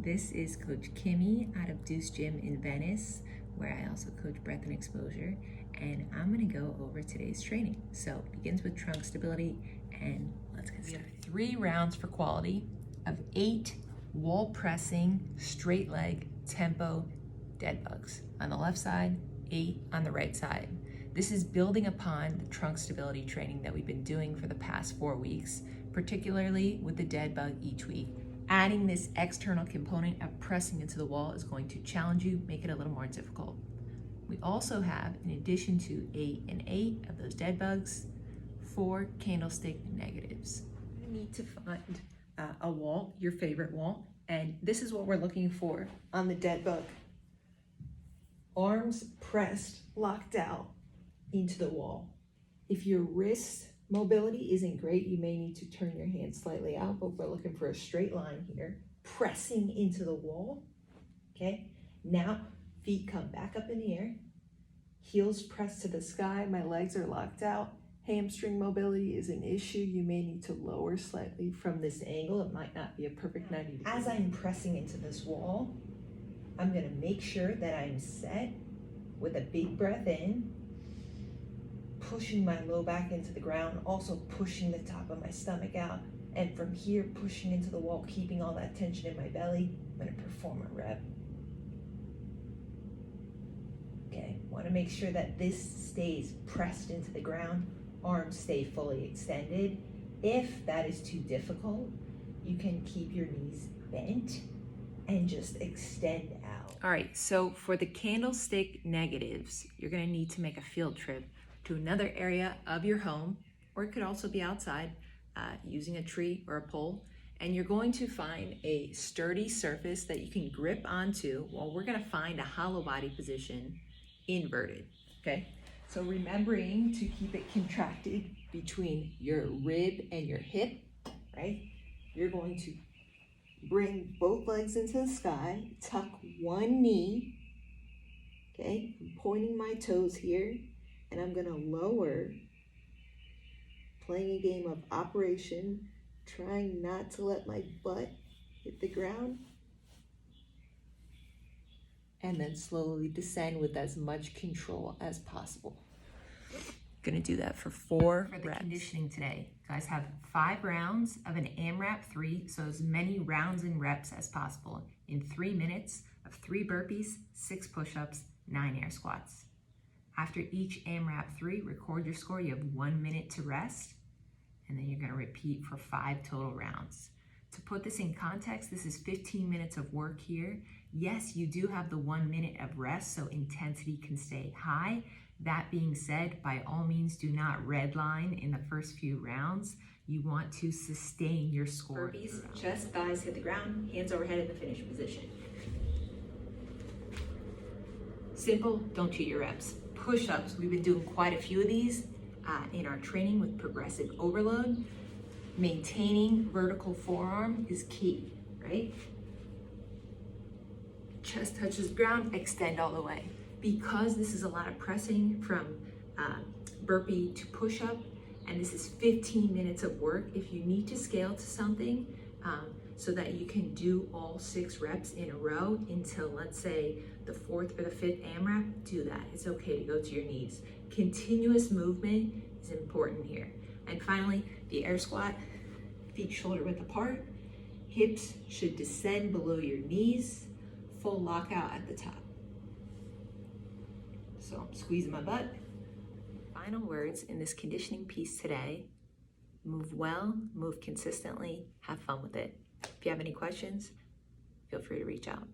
This is Coach Kimmy out of Deuce Gym in Venice, where I also coach breath and exposure, and I'm gonna go over today's training. So it begins with trunk stability, and let's get started. We have 3 rounds for quality of 8 wall pressing, straight leg, tempo dead bugs. On the left side, 8 on the right side. This is building upon the trunk stability training that we've been doing for the past 4 weeks, particularly with the dead bug each week. Adding this external component of pressing into the wall is going to challenge you, make it a little more difficult. We also have, in addition to 8 and 8 of those dead bugs, 4 candlestick negatives. You need to find a wall, your favorite wall, and this is what we're looking for on the dead bug. Arms pressed, locked out into the wall. If your wrist mobility isn't great, you may need to turn your hands slightly out, but we're looking for a straight line here, pressing into the wall, okay? Now, feet come back up in the air, heels pressed to the sky, my legs are locked out. Hamstring mobility is an issue. You may need to lower slightly from this angle. It might not be a perfect 90 degrees. As I'm pressing into this wall, I'm gonna make sure that I'm set with a big breath in, pushing my low back into the ground, also pushing the top of my stomach out, and from here, pushing into the wall, keeping all that tension in my belly. I'm gonna perform a rep. Okay, wanna make sure that this stays pressed into the ground, arms stay fully extended. If that is too difficult, you can keep your knees bent and just extend out. All right, so for the candlestick negatives, you're gonna need to make a field trip to another area of your home, or it could also be outside, using a tree or a pole, and you're going to find a sturdy surface that you can grip onto. Well, we're gonna find a hollow body position inverted, okay? So remembering to keep it contracted between your rib and your hip, right? You're going to bring both legs into the sky, tuck one knee, okay? I'm pointing my toes here, and I'm gonna lower, playing a game of operation, trying not to let my butt hit the ground, and then slowly descend with as much control as possible. Gonna do that for 4 reps. For the conditioning today, guys have 5 rounds of an AMRAP 3, so as many rounds and reps as possible in 3 minutes of 3 burpees, 6 push-ups, 9 air squats. After each AMRAP 3, record your score. You have 1 minute to rest, and then you're gonna repeat for 5 total rounds. To put this in context, this is 15 minutes of work here. Yes, you do have the 1 minute of rest, so intensity can stay high. That being said, by all means, do not redline in the first few rounds. You want to sustain your score. Burpees, chest, thighs hit the ground, hands overhead in the finish position. Simple, don't cheat your reps. Push-ups, we've been doing quite a few of these in our training with progressive overload. Maintaining vertical forearm is key, right? Chest touches ground, extend all the way. Because this is a lot of pressing from burpee to push-up, and this is 15 minutes of work, if you need to scale to something so that you can do all 6 reps in a row until, let's say, the 4th or the 5th AMRAP, do that. It's okay to go to your knees. Continuous movement is important here. And finally, the air squat, feet shoulder width apart, hips should descend below your knees, full lockout at the top. So I'm squeezing my butt. Final words in this conditioning piece today: move well, move consistently, have fun with it. If you have any questions, feel free to reach out.